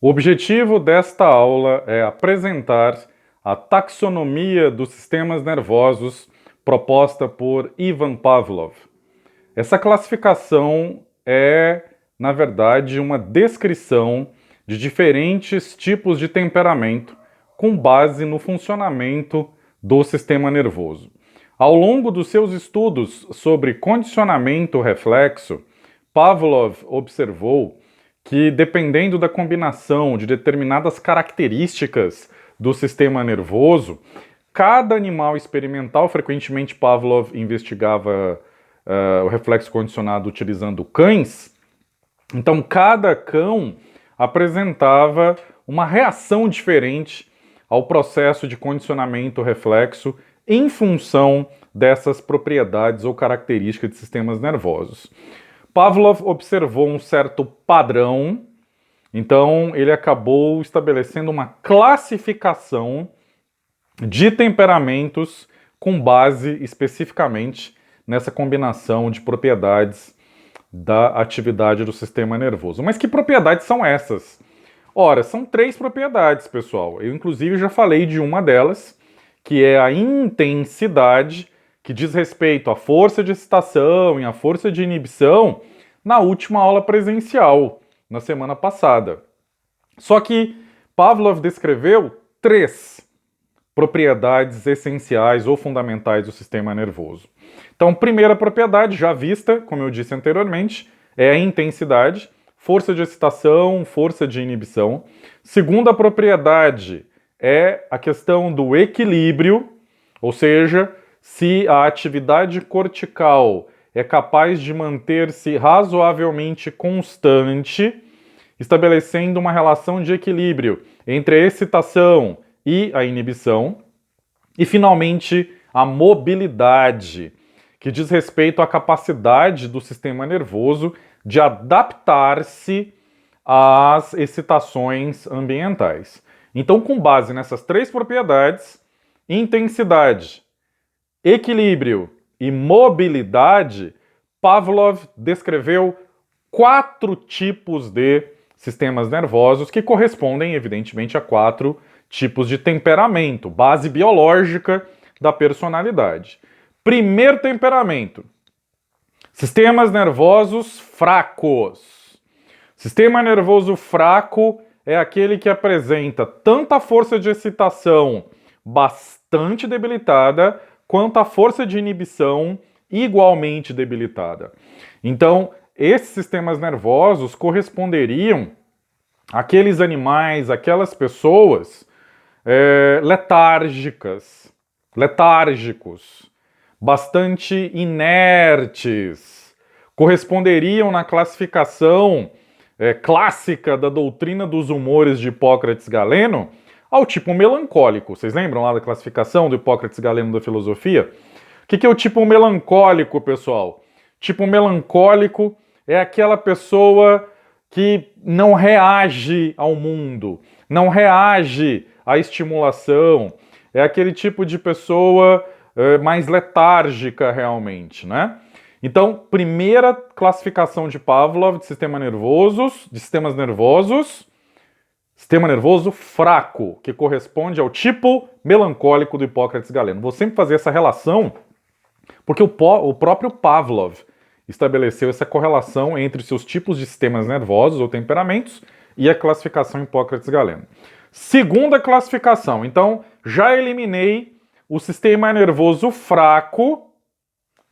O objetivo desta aula é apresentar a taxonomia dos sistemas nervosos proposta por Ivan Pavlov. Essa classificação é, na verdade, uma descrição de diferentes tipos de temperamento com base no funcionamento do sistema nervoso. Ao longo dos seus estudos sobre condicionamento reflexo, Pavlov observou que, dependendo da combinação de determinadas características do sistema nervoso, cada animal experimental, frequentemente Pavlov investigava o reflexo condicionado utilizando cães, então cada cão apresentava uma reação diferente ao processo de condicionamento reflexo em função dessas propriedades ou características de sistemas nervosos. Pavlov observou um certo padrão, então ele acabou estabelecendo uma classificação de temperamentos com base especificamente nessa combinação de propriedades da atividade do sistema nervoso. Mas que propriedades são essas? Ora, são 3 propriedades, pessoal. Eu, inclusive, já falei de uma delas, que é a intensidade, que diz respeito à força de excitação e à força de inibição, na última aula presencial, na semana passada. Só que Pavlov descreveu 3 propriedades essenciais ou fundamentais do sistema nervoso. Então, primeira propriedade, já vista, como eu disse anteriormente, é a intensidade, força de excitação, força de inibição. Segunda propriedade é a questão do equilíbrio, ou seja, se a atividade cortical é capaz de manter-se razoavelmente constante, estabelecendo uma relação de equilíbrio entre a excitação e a inibição. E, finalmente, a mobilidade, que diz respeito à capacidade do sistema nervoso de adaptar-se às excitações ambientais. Então, com base nessas 3 propriedades, intensidade, equilíbrio e mobilidade, Pavlov descreveu 4 tipos de sistemas nervosos que correspondem, evidentemente, a 4 tipos de temperamento, base biológica da personalidade. Primeiro temperamento, sistemas nervosos fracos. Sistema nervoso fraco é aquele que apresenta tanta força de excitação bastante debilitada, quanto a força de inibição igualmente debilitada. Então, esses sistemas nervosos corresponderiam àqueles animais, aquelas pessoas letárgicos, bastante inertes, corresponderiam na classificação clássica da doutrina dos humores de Hipócrates Galeno ao tipo melancólico. Vocês lembram lá da classificação do Hipócrates Galeno da filosofia? O que é o tipo melancólico, pessoal? Tipo melancólico é aquela pessoa que não reage ao mundo, não reage à estimulação, é aquele tipo de pessoa mais letárgica realmente, né? Então, primeira classificação de Pavlov de sistemas nervosos, sistema nervoso fraco, que corresponde ao tipo melancólico do Hipócrates Galeno. Vou sempre fazer essa relação, porque o próprio Pavlov estabeleceu essa correlação entre seus tipos de sistemas nervosos ou temperamentos e a classificação Hipócrates Galeno. Segunda classificação, então já eliminei o sistema nervoso fraco,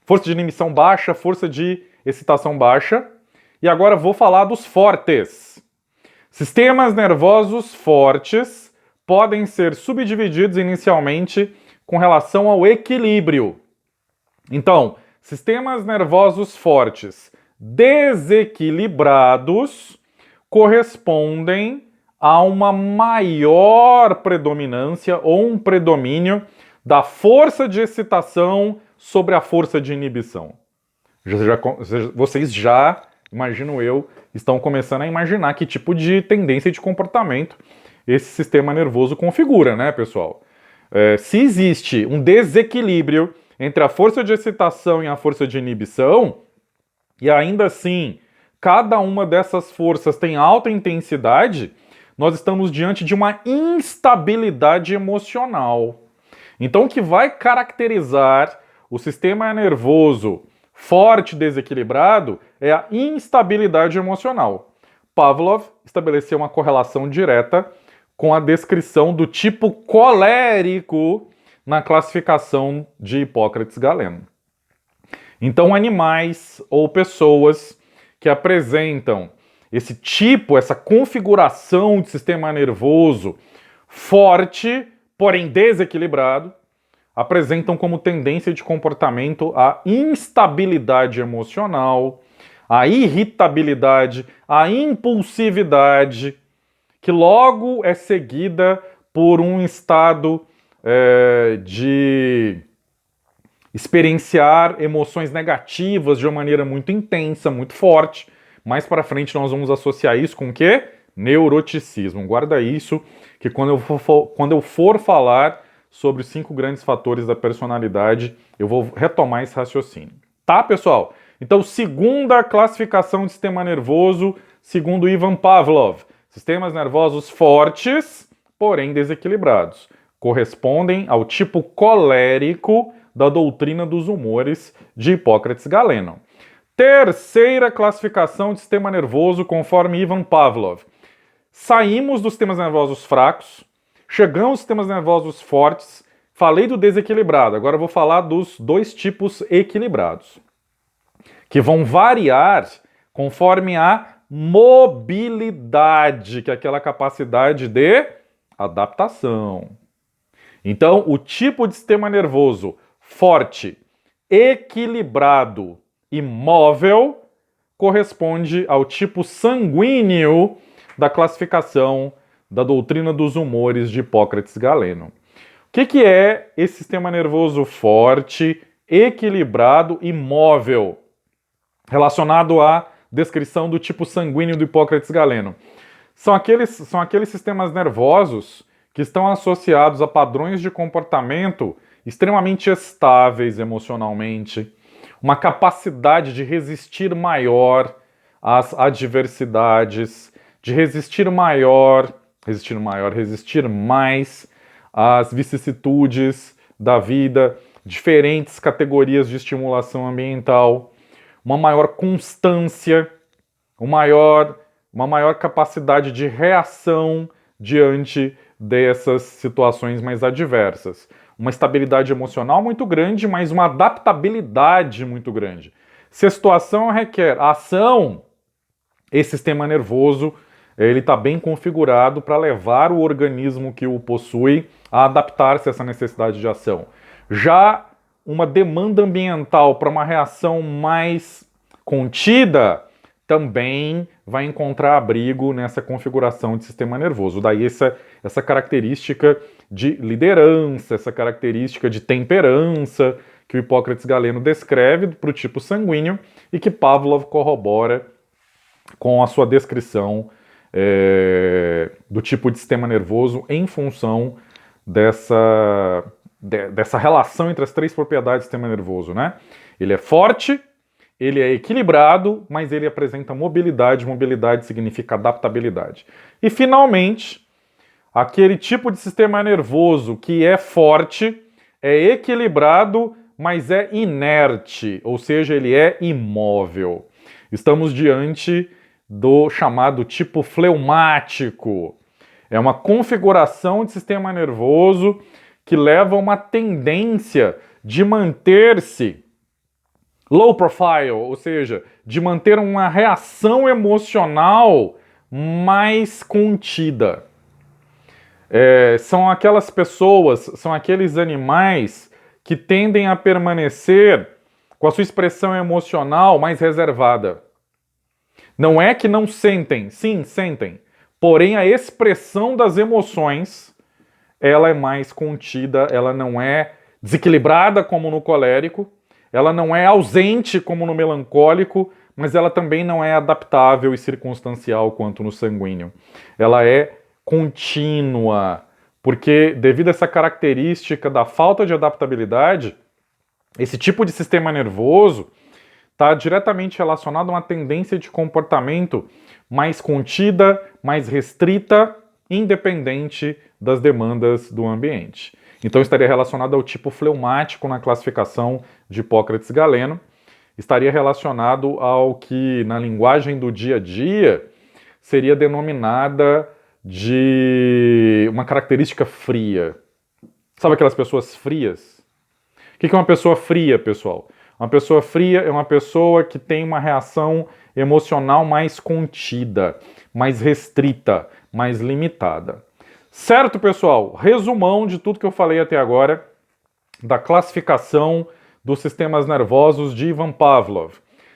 força de inibição baixa, força de excitação baixa, e agora vou falar dos fortes. Sistemas nervosos fortes podem ser subdivididos inicialmente com relação ao equilíbrio. Então, sistemas nervosos fortes desequilibrados correspondem a uma maior predominância ou um predomínio da força de excitação sobre a força de inibição. Vocês já, imagino eu, estão começando a imaginar que tipo de tendência de comportamento esse sistema nervoso configura, né, pessoal? Se existe um desequilíbrio entre a força de excitação e a força de inibição, e ainda assim cada uma dessas forças tem alta intensidade, nós estamos diante de uma instabilidade emocional. Então, o que vai caracterizar o sistema nervoso forte e desequilibrado é a instabilidade emocional. Pavlov estabeleceu uma correlação direta com a descrição do tipo colérico na classificação de Hipócrates-Galeno. Então, animais ou pessoas que apresentam esse tipo, essa configuração de sistema nervoso forte, porém desequilibrado, apresentam como tendência de comportamento a instabilidade emocional, a irritabilidade, a impulsividade, que logo é seguida por um estado de experienciar emoções negativas de uma maneira muito intensa, muito forte. Mais para frente nós vamos associar isso com o quê? Neuroticismo. Guarda isso, que quando eu for falar sobre os 5 grandes fatores da personalidade, eu vou retomar esse raciocínio. Tá, pessoal? Então, segunda classificação de sistema nervoso, segundo Ivan Pavlov. Sistemas nervosos fortes, porém desequilibrados. Correspondem ao tipo colérico da doutrina dos humores de Hipócrates-Galeno. Terceira classificação de sistema nervoso, conforme Ivan Pavlov. Saímos dos sistemas nervosos fracos, chegamos aos sistemas nervosos fortes, falei do desequilibrado, agora eu vou falar dos 2 tipos equilibrados, que vão variar conforme a mobilidade, que é aquela capacidade de adaptação. Então, o tipo de sistema nervoso forte, equilibrado e móvel corresponde ao tipo sanguíneo da classificação da doutrina dos humores de Hipócrates-Galeno. O que é esse sistema nervoso forte, equilibrado e móvel, relacionado à descrição do tipo sanguíneo do Hipócrates-Galeno? São aqueles sistemas nervosos que estão associados a padrões de comportamento extremamente estáveis emocionalmente, uma capacidade de resistir maior às adversidades, de resistir mais às vicissitudes da vida, diferentes categorias de estimulação ambiental, uma maior constância, uma maior capacidade de reação diante dessas situações mais adversas. Uma estabilidade emocional muito grande, mas uma adaptabilidade muito grande. Se a situação requer ação, esse sistema nervoso ele está bem configurado para levar o organismo que o possui a adaptar-se a essa necessidade de ação. Já uma demanda ambiental para uma reação mais contida também vai encontrar abrigo nessa configuração de sistema nervoso. Daí essa característica de liderança, essa característica de temperança que o Hipócrates-Galeno descreve para o tipo sanguíneo e que Pavlov corrobora com a sua descrição do tipo de sistema nervoso em função dessa relação entre as 3 propriedades do sistema nervoso, né? Ele é forte, ele é equilibrado, mas ele apresenta mobilidade. Mobilidade significa adaptabilidade. E, finalmente, aquele tipo de sistema nervoso que é forte, é equilibrado, mas é inerte, ou seja, ele é imóvel. Estamos diante do chamado tipo fleumático. É uma configuração de sistema nervoso que leva a uma tendência de manter-se low profile, ou seja, de manter uma reação emocional mais contida. São aquelas pessoas, são aqueles animais que tendem a permanecer com a sua expressão emocional mais reservada. Não é que não sentem, sim, sentem. Porém, a expressão das emoções, ela é mais contida, ela não é desequilibrada como no colérico, ela não é ausente como no melancólico, mas ela também não é adaptável e circunstancial quanto no sanguíneo. Ela é contínua, porque devido a essa característica da falta de adaptabilidade, esse tipo de sistema nervoso está diretamente relacionado a uma tendência de comportamento mais contida, mais restrita independente das demandas do ambiente. Então estaria relacionado ao tipo fleumático na classificação de Hipócrates e Galeno, estaria relacionado ao que na linguagem do dia a dia seria denominada de uma característica fria. Sabe aquelas pessoas frias? O que é uma pessoa fria, pessoal? Uma pessoa fria é uma pessoa que tem uma reação emocional mais contida, mais restrita, mais limitada. Certo, pessoal? Resumão de tudo que eu falei até agora da classificação dos sistemas nervosos de Ivan Pavlov.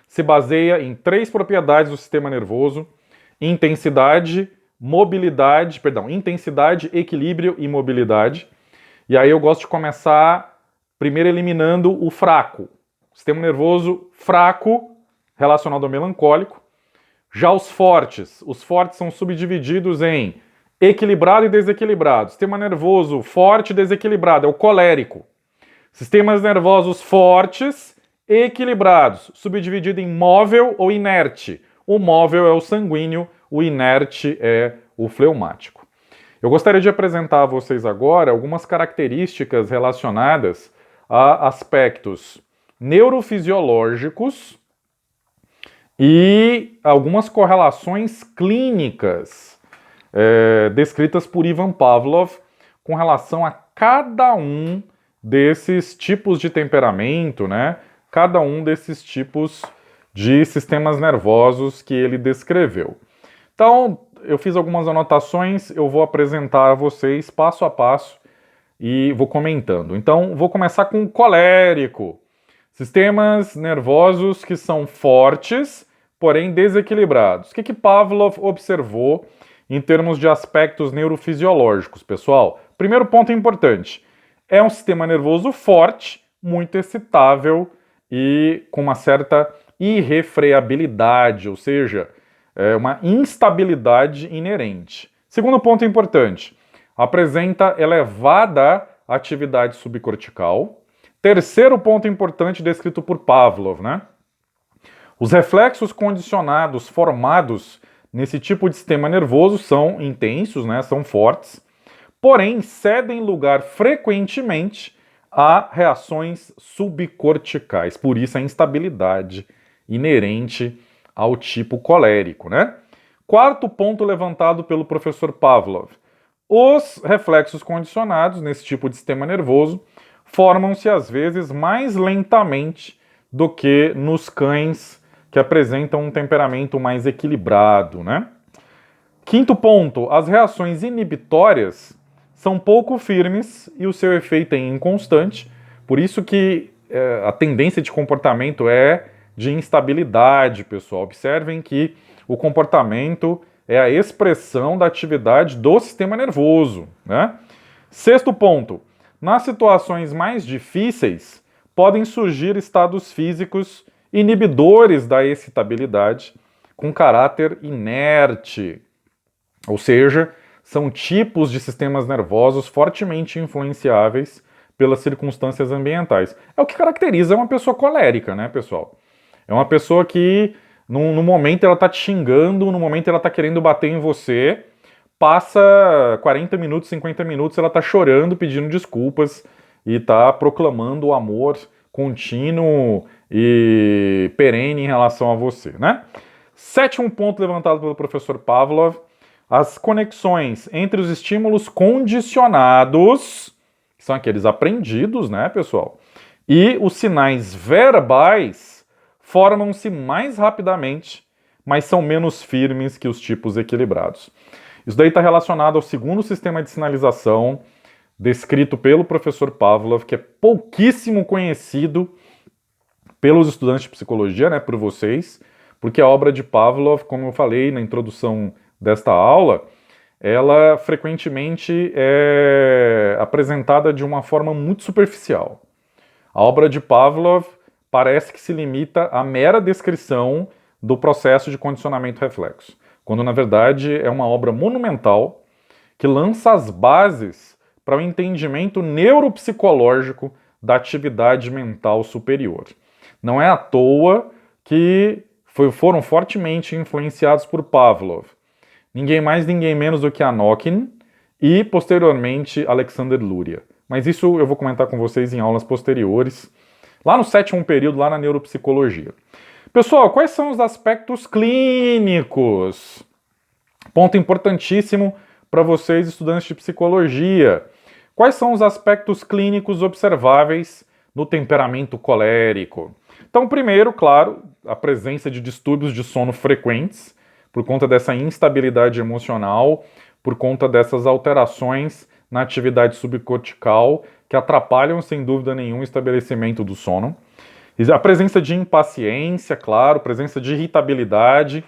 Se baseia em 3 propriedades do sistema nervoso: intensidade, equilíbrio e mobilidade. E aí eu gosto de começar primeiro eliminando o fraco. Sistema nervoso fraco, relacionado ao melancólico. Já os fortes são subdivididos em equilibrado e desequilibrado. Sistema nervoso forte e desequilibrado é o colérico. Sistemas nervosos fortes, equilibrados, subdividido em móvel ou inerte. O móvel é o sanguíneo, o inerte é o fleumático. Eu gostaria de apresentar a vocês agora algumas características relacionadas a aspectos neurofisiológicos e algumas correlações clínicas descritas por Ivan Pavlov com relação a cada um desses tipos de temperamento, né? Cada um desses tipos de sistemas nervosos que ele descreveu. Então, eu fiz algumas anotações, eu vou apresentar a vocês passo a passo e vou comentando. Então, vou começar com o colérico. Sistemas nervosos que são fortes, porém desequilibrados. O que Pavlov observou em termos de aspectos neurofisiológicos, pessoal? Primeiro ponto importante. É um sistema nervoso forte, muito excitável e com uma certa irrefreabilidade, ou seja, uma instabilidade inerente. Segundo ponto importante, apresenta elevada atividade subcortical. Terceiro ponto importante descrito por Pavlov, né? Os reflexos condicionados formados nesse tipo de sistema nervoso são intensos, né? São fortes, porém cedem lugar frequentemente a reações subcorticais. Por isso a instabilidade inerente ao tipo colérico, né? Quarto ponto levantado pelo professor Pavlov. Os reflexos condicionados nesse tipo de sistema nervoso formam-se às vezes mais lentamente do que nos cães que apresentam um temperamento mais equilibrado, né? Quinto ponto, as reações inibitórias são pouco firmes e o seu efeito é inconstante, por isso que a tendência de comportamento é de instabilidade, pessoal. Observem que o comportamento é a expressão da atividade do sistema nervoso, né? Sexto ponto, nas situações mais difíceis, podem surgir estados físicos inibidores da excitabilidade com caráter inerte, ou seja, são tipos de sistemas nervosos fortemente influenciáveis pelas circunstâncias ambientais. É o que caracteriza uma pessoa colérica, né, pessoal? É uma pessoa que, no momento, ela tá te xingando, no momento, ela tá querendo bater em você, passa 40 minutos, 50 minutos, ela tá chorando, pedindo desculpas e tá proclamando o amor contínuo e perene em relação a você, né? Sétimo ponto levantado pelo professor Pavlov, as conexões entre os estímulos condicionados, que são aqueles aprendidos, né, pessoal, e os sinais verbais formam-se mais rapidamente, mas são menos firmes que os tipos equilibrados. Isso daí está relacionado ao segundo sistema de sinalização descrito pelo professor Pavlov, que é pouquíssimo conhecido pelos estudantes de psicologia, né, por vocês, porque a obra de Pavlov, como eu falei na introdução desta aula, ela frequentemente é apresentada de uma forma muito superficial. A obra de Pavlov parece que se limita à mera descrição do processo de condicionamento reflexo, quando na verdade é uma obra monumental que lança as bases para o entendimento neuropsicológico da atividade mental superior. Não é à toa que foram fortemente influenciados por Pavlov. ninguém mais, ninguém menos do que Anokhin e, posteriormente, Alexander Luria. Mas isso eu vou comentar com vocês em aulas posteriores, lá no 7º período, lá na neuropsicologia. Pessoal, quais são os aspectos clínicos? Ponto importantíssimo para vocês, estudantes de psicologia. Quais são os aspectos clínicos observáveis no temperamento colérico? Então, primeiro, claro, a presença de distúrbios de sono frequentes, por conta dessa instabilidade emocional, por conta dessas alterações na atividade subcortical, que atrapalham, sem dúvida nenhuma, o estabelecimento do sono. A presença de impaciência, claro, presença de irritabilidade.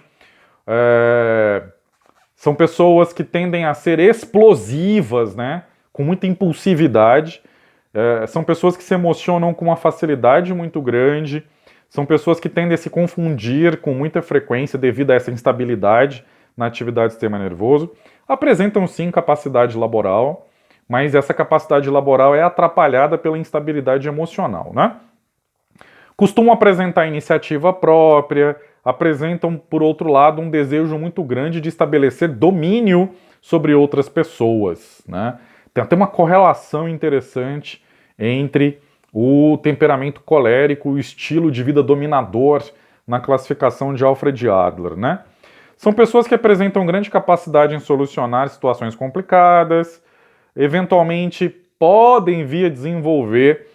São pessoas que tendem a ser explosivas, né? Com muita impulsividade. São pessoas que se emocionam com uma facilidade muito grande. São pessoas que tendem a se confundir com muita frequência devido a essa instabilidade na atividade do sistema nervoso. Apresentam sim capacidade laboral, mas essa capacidade laboral é atrapalhada pela instabilidade emocional, né? Costumam apresentar iniciativa própria, apresentam, por outro lado, um desejo muito grande de estabelecer domínio sobre outras pessoas, né? Tem até uma correlação interessante entre o temperamento colérico e o estilo de vida dominador na classificação de Alfred Adler, né? São pessoas que apresentam grande capacidade em solucionar situações complicadas, eventualmente podem vir a desenvolver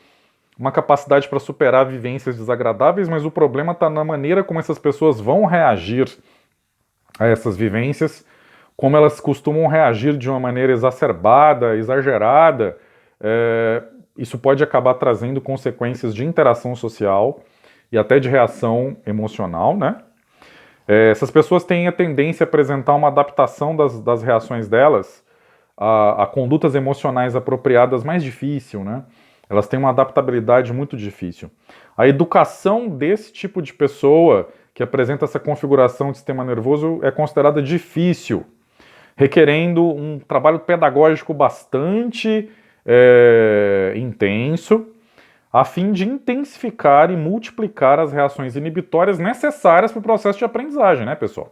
uma capacidade para superar vivências desagradáveis, mas o problema está na maneira como essas pessoas vão reagir a essas vivências, como elas costumam reagir de uma maneira exacerbada, exagerada. Isso pode acabar trazendo consequências de interação social e até de reação emocional, né? Essas pessoas têm a tendência a apresentar uma adaptação das reações delas a condutas emocionais apropriadas mais difícil, né? Elas têm uma adaptabilidade muito difícil. A educação desse tipo de pessoa que apresenta essa configuração de sistema nervoso é considerada difícil, requerendo um trabalho pedagógico bastante intenso, a fim de intensificar e multiplicar as reações inibitórias necessárias para o processo de aprendizagem, né, pessoal?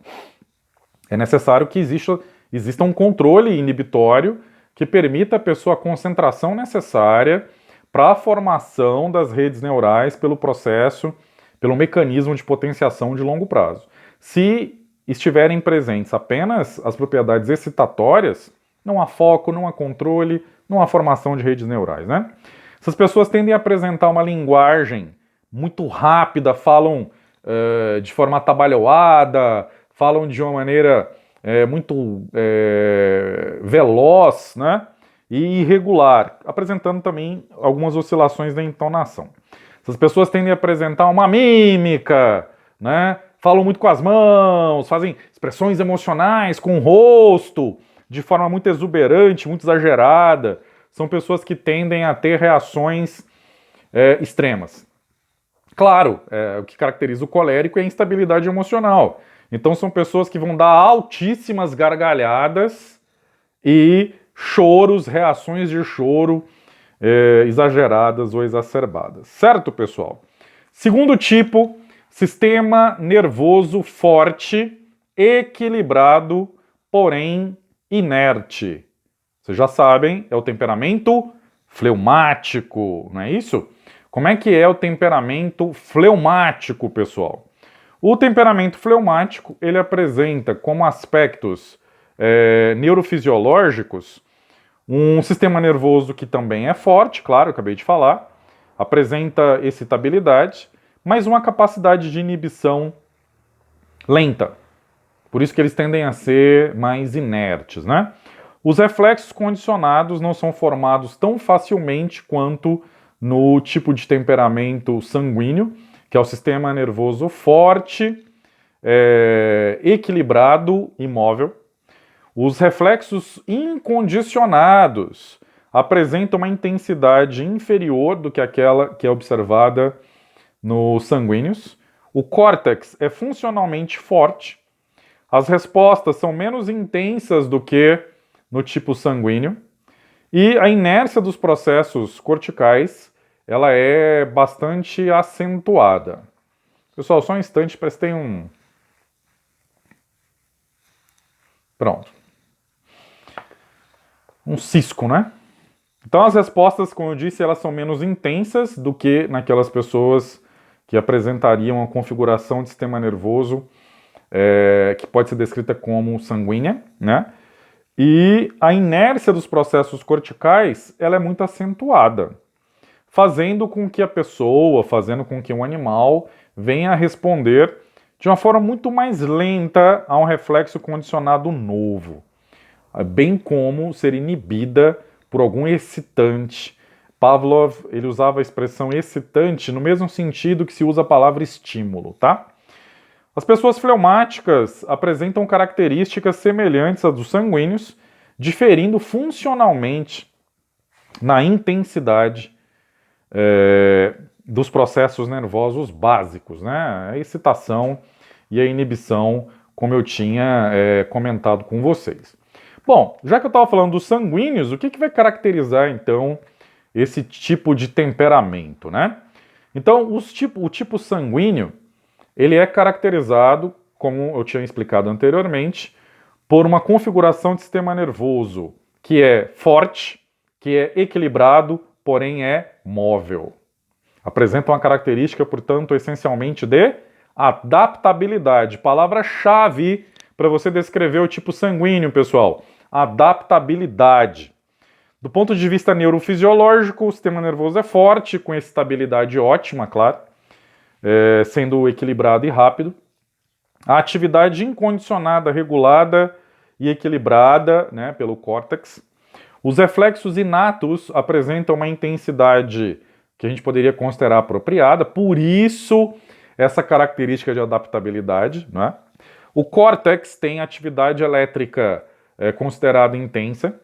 É necessário que exista um controle inibitório que permita à pessoa a concentração necessária para a formação das redes neurais pelo processo, pelo mecanismo de potenciação de longo prazo. Se estiverem presentes apenas as propriedades excitatórias, não há foco, não há controle, não há formação de redes neurais, né? Essas pessoas tendem a apresentar uma linguagem muito rápida, falam de forma atabalhoada, falam de uma maneira muito veloz, né? E irregular, apresentando também algumas oscilações da entonação. Essas pessoas tendem a apresentar uma mímica, né? Falam muito com as mãos, fazem expressões emocionais com o rosto, de forma muito exuberante, muito exagerada. São pessoas que tendem a ter reações extremas. Claro, o que caracteriza o colérico é a instabilidade emocional. Então são pessoas que vão dar altíssimas gargalhadas e choros, reações de choro exageradas ou exacerbadas. Certo, pessoal? Segundo tipo, sistema nervoso forte, equilibrado, porém inerte. Vocês já sabem, é o temperamento fleumático, não é isso? Como é que é o temperamento fleumático, pessoal? O temperamento fleumático, ele apresenta como aspectos neurofisiológicos um sistema nervoso que também é forte, claro, eu acabei de falar, apresenta excitabilidade, mas uma capacidade de inibição lenta. Por isso que eles tendem a ser mais inertes, né? Os reflexos condicionados não são formados tão facilmente quanto no tipo de temperamento sanguíneo, que é o sistema nervoso forte, equilibrado e móvel. Os reflexos incondicionados apresentam uma intensidade inferior do que aquela que é observada nos sanguíneos. O córtex é funcionalmente forte. As respostas são menos intensas do que no tipo sanguíneo. E a inércia dos processos corticais, ela é bastante acentuada. Pessoal, só um instante, Pronto. Um cisco, né? Então as respostas, como eu disse, elas são menos intensas do que naquelas pessoas que apresentariam uma configuração de sistema nervoso que pode ser descrita como sanguínea, né? E a inércia dos processos corticais, ela é muito acentuada, fazendo com que a pessoa, fazendo com que um animal venha a responder de uma forma muito mais lenta a um reflexo condicionado novo, bem como ser inibida por algum excitante. Pavlov, ele usava a expressão excitante no mesmo sentido que se usa a palavra estímulo, tá? As pessoas fleumáticas apresentam características semelhantes às dos sanguíneos, diferindo funcionalmente na intensidade dos processos nervosos básicos, né? A excitação e a inibição, como eu tinha comentado com vocês. Bom, já que eu estava falando dos sanguíneos, o que vai caracterizar, então, esse tipo de temperamento, né? Então, o tipo sanguíneo, ele é caracterizado, como eu tinha explicado anteriormente, por uma configuração de sistema nervoso que é forte, que é equilibrado, porém é móvel. Apresenta uma característica, portanto, essencialmente de adaptabilidade. Palavra-chave para você descrever o tipo sanguíneo, pessoal. Adaptabilidade. Do ponto de vista neurofisiológico, o sistema nervoso é forte, com excitabilidade ótima, claro, sendo equilibrado e rápido. A atividade incondicionada, regulada e equilibrada, né, pelo córtex. Os reflexos inatos apresentam uma intensidade que a gente poderia considerar apropriada, por isso essa característica de adaptabilidade, né? O córtex tem atividade elétrica considerada intensa.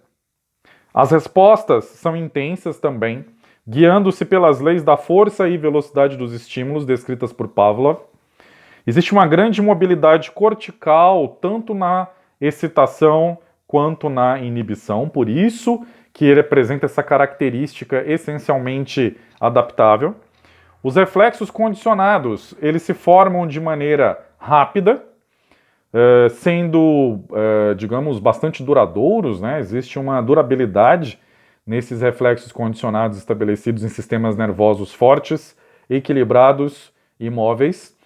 As respostas são intensas também, guiando-se pelas leis da força e velocidade dos estímulos descritas por Pavlov. Existe uma grande mobilidade cortical, tanto na excitação quanto na inibição, por isso que ele apresenta essa característica essencialmente adaptável. Os reflexos condicionados, eles se formam de maneira rápida, sendo, digamos, bastante duradouros, né? Existe uma durabilidade nesses reflexos condicionados estabelecidos em sistemas nervosos fortes, equilibrados e móveis.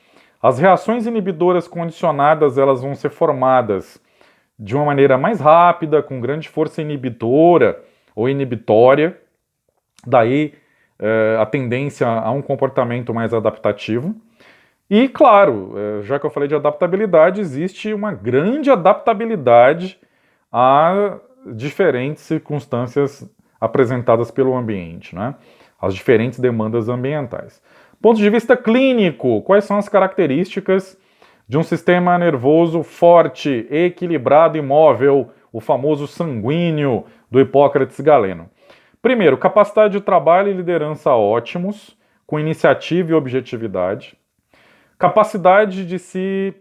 As reações inibidoras condicionadas, elas vão ser formadas de uma maneira mais rápida, com grande força inibitora ou inibitória, daí a tendência a um comportamento mais adaptativo. E, claro, já que eu falei de adaptabilidade, existe uma grande adaptabilidade a diferentes circunstâncias apresentadas pelo ambiente, né? As diferentes demandas ambientais. Ponto de vista clínico, quais são as características de um sistema nervoso forte, equilibrado e móvel, o famoso sanguíneo do Hipócrates Galeno? Primeiro, capacidade de trabalho e liderança ótimos, com iniciativa e objetividade. Capacidade de se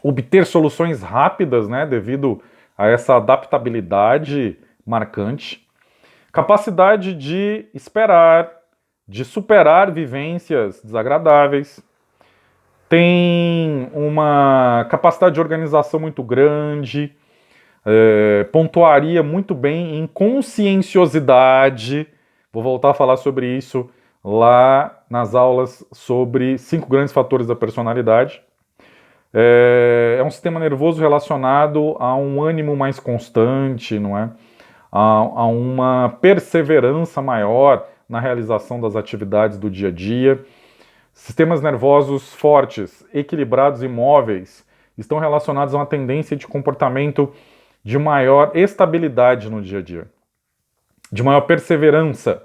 obter soluções rápidas, né, devido a essa adaptabilidade marcante. Capacidade de esperar, de superar vivências desagradáveis. Tem uma capacidade de organização muito grande, pontuaria muito bem em conscienciosidade. Vou voltar a falar sobre isso lá nas aulas sobre 5 grandes fatores da personalidade. É um sistema nervoso relacionado a um ânimo mais constante, não é? A uma perseverança maior na realização das atividades do dia a dia. Sistemas nervosos fortes, equilibrados e móveis estão relacionados a uma tendência de comportamento de maior estabilidade no dia a dia, de maior perseverança,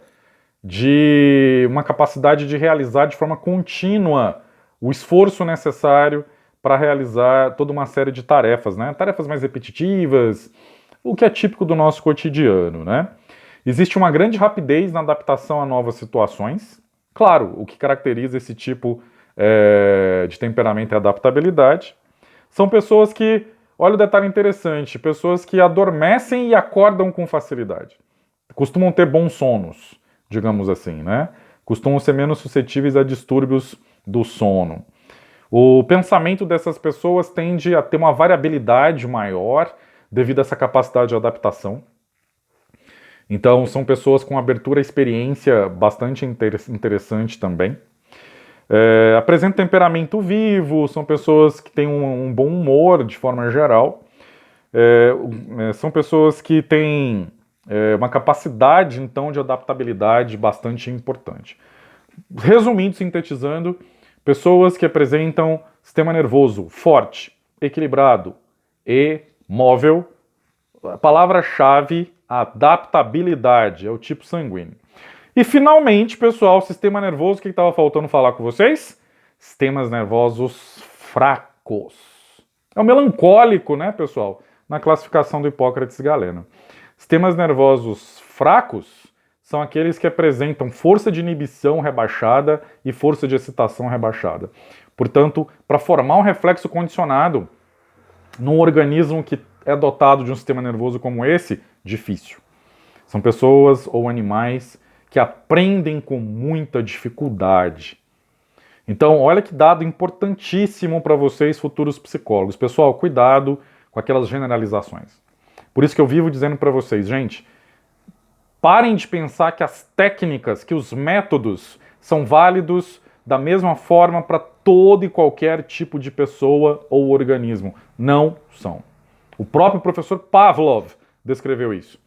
de uma capacidade de realizar de forma contínua o esforço necessário para realizar toda uma série de tarefas, né? Tarefas mais repetitivas, o que é típico do nosso cotidiano, né? Existe uma grande rapidez na adaptação a novas situações. Claro, o que caracteriza esse tipo de temperamento é a adaptabilidade. São pessoas que, olha o detalhe interessante, pessoas que adormecem e acordam com facilidade. Costumam ter bons sonos, digamos assim, né? Costumam ser menos suscetíveis a distúrbios do sono. O pensamento dessas pessoas tende a ter uma variabilidade maior, devido a essa capacidade de adaptação. Então, são pessoas com abertura à experiência bastante interessante também. Apresentam temperamento vivo, são pessoas que têm um bom humor de forma geral. São pessoas que têm uma capacidade, então, de adaptabilidade bastante importante. Resumindo, sintetizando, pessoas que apresentam sistema nervoso forte, equilibrado e móvel. A palavra-chave, adaptabilidade, é o tipo sanguíneo. E finalmente, pessoal, sistema nervoso, o que estava faltando falar com vocês? Sistemas nervosos fracos. É o melancólico, né, pessoal? Na classificação do Hipócrates Galeno. Sistemas nervosos fracos são aqueles que apresentam força de inibição rebaixada e força de excitação rebaixada. Portanto, para formar um reflexo condicionado num organismo que é dotado de um sistema nervoso como esse, difícil. São pessoas ou animais que aprendem com muita dificuldade. Então, olha que dado importantíssimo para vocês, futuros psicólogos. Pessoal, cuidado com aquelas generalizações. Por isso que eu vivo dizendo para vocês, gente, parem de pensar que as técnicas, que os métodos são válidos da mesma forma para todo e qualquer tipo de pessoa ou organismo. Não são. O próprio professor Pavlov descreveu isso.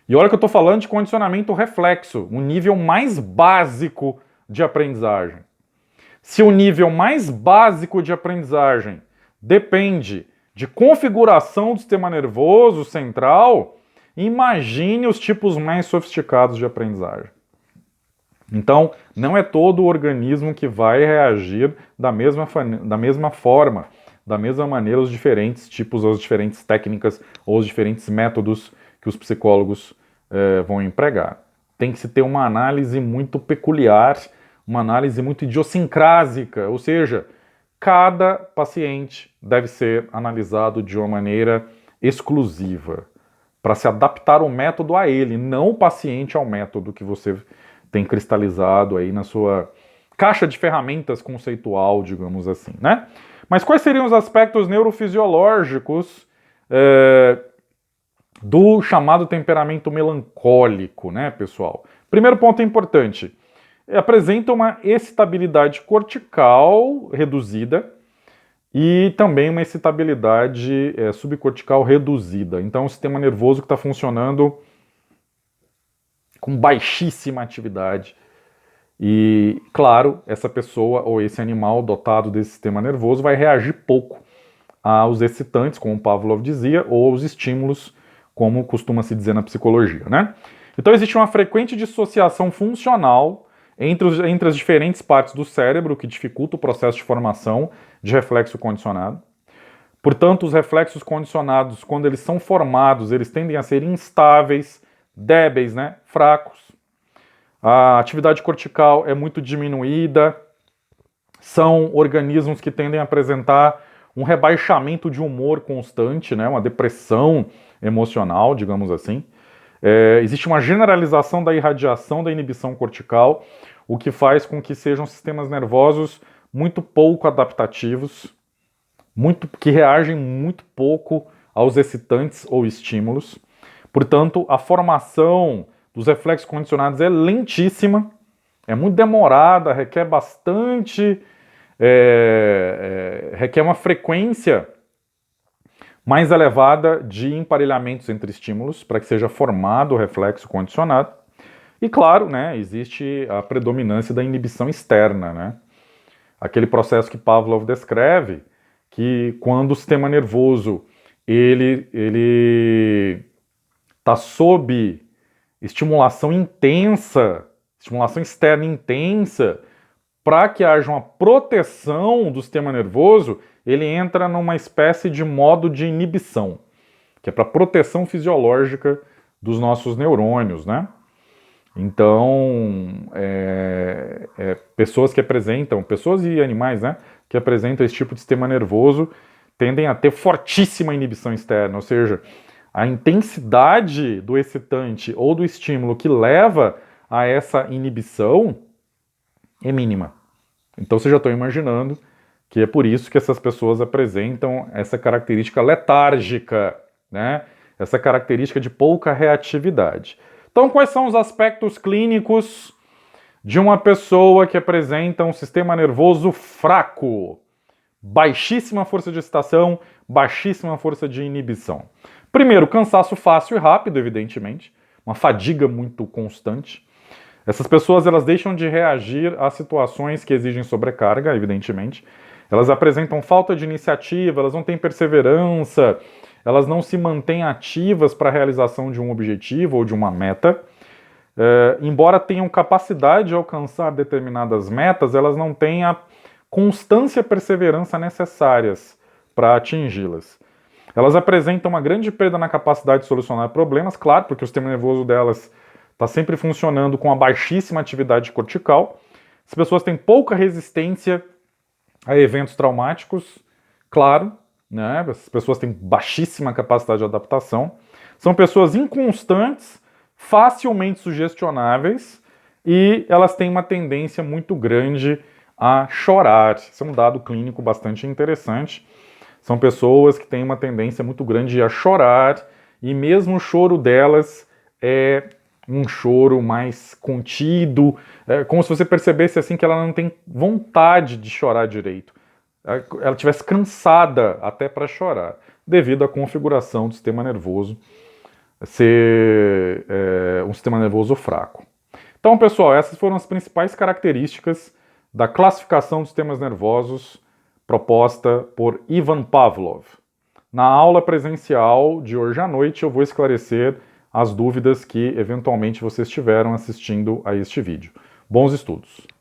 E olha que eu estou falando de condicionamento reflexo, um nível mais básico de aprendizagem. Se o nível mais básico de aprendizagem depende de configuração do sistema nervoso central, imagine os tipos mais sofisticados de aprendizagem. Então, não é todo o organismo que vai reagir da mesma forma, da mesma maneira, os diferentes tipos, as diferentes técnicas ou os diferentes métodos que os psicólogos vão empregar. Tem que se ter uma análise muito peculiar, uma análise muito idiosincrásica, ou seja, cada paciente deve ser analisado de uma maneira exclusiva, para se adaptar o método a ele, não o paciente ao método que você tem cristalizado aí na sua caixa de ferramentas conceitual, digamos assim, né? Mas quais seriam os aspectos neurofisiológicos do chamado temperamento melancólico, né, pessoal? Primeiro ponto importante, apresenta uma excitabilidade cortical reduzida e também uma excitabilidade subcortical reduzida. Então, o sistema nervoso que está funcionando com baixíssima atividade. E, claro, essa pessoa ou esse animal dotado desse sistema nervoso vai reagir pouco aos excitantes, como Pavlov dizia, ou aos estímulos, como costuma se dizer na psicologia, né? Então, existe uma frequente dissociação funcional entre as diferentes partes do cérebro que dificulta o processo de formação de reflexo condicionado. Portanto, os reflexos condicionados, quando eles são formados, eles tendem a ser instáveis, débeis, né? Fracos. A atividade cortical é muito diminuída. São organismos que tendem a apresentar um rebaixamento de humor constante, né? Uma depressão emocional, digamos assim. Existe uma generalização da irradiação da inibição cortical, o que faz com que sejam sistemas nervosos muito pouco adaptativos, que reagem muito pouco aos excitantes ou estímulos. Portanto, a formação dos reflexos condicionados é lentíssima, é muito demorada, requer bastante, requer uma frequência mais elevada de emparelhamentos entre estímulos para que seja formado o reflexo condicionado. E claro, né, existe a predominância da inibição externa, né? Aquele processo que Pavlov descreve, que quando o sistema nervoso ele está sob estimulação intensa, estimulação externa intensa, para que haja uma proteção do sistema nervoso, ele entra numa espécie de modo de inibição, que é para proteção fisiológica dos nossos neurônios, né? Então, pessoas e animais, né, que apresentam esse tipo de sistema nervoso tendem a ter fortíssima inibição externa, ou seja, a intensidade do excitante ou do estímulo que leva a essa inibição é mínima. Então, vocês já estão imaginando que é por isso que essas pessoas apresentam essa característica letárgica, né? Essa característica de pouca reatividade. Então, quais são os aspectos clínicos de uma pessoa que apresenta um sistema nervoso fraco? Baixíssima força de excitação, baixíssima força de inibição. Primeiro, cansaço fácil e rápido, evidentemente, uma fadiga muito constante. Essas pessoas elas deixam de reagir a situações que exigem sobrecarga, evidentemente. Elas apresentam falta de iniciativa, elas não têm perseverança, elas não se mantêm ativas para a realização de um objetivo ou de uma meta. Embora tenham capacidade de alcançar determinadas metas, elas não têm a constância e perseverança necessárias para atingi-las. Elas apresentam uma grande perda na capacidade de solucionar problemas, claro, porque o sistema nervoso delas está sempre funcionando com a baixíssima atividade cortical. As pessoas têm pouca resistência a eventos traumáticos, claro, né? As pessoas têm baixíssima capacidade de adaptação. São pessoas inconstantes, facilmente sugestionáveis e elas têm uma tendência muito grande a chorar. Isso é um dado clínico bastante interessante. São pessoas que têm uma tendência muito grande a chorar e mesmo o choro delas é um choro mais contido, como se você percebesse assim que ela não tem vontade de chorar direito. Ela estivesse cansada até para chorar, devido à configuração do sistema nervoso ser um sistema nervoso fraco. Então, pessoal, essas foram as principais características da classificação dos sistemas nervosos proposta por Ivan Pavlov. Na aula presencial de hoje à noite eu vou esclarecer as dúvidas que eventualmente vocês tiveram assistindo a este vídeo. Bons estudos!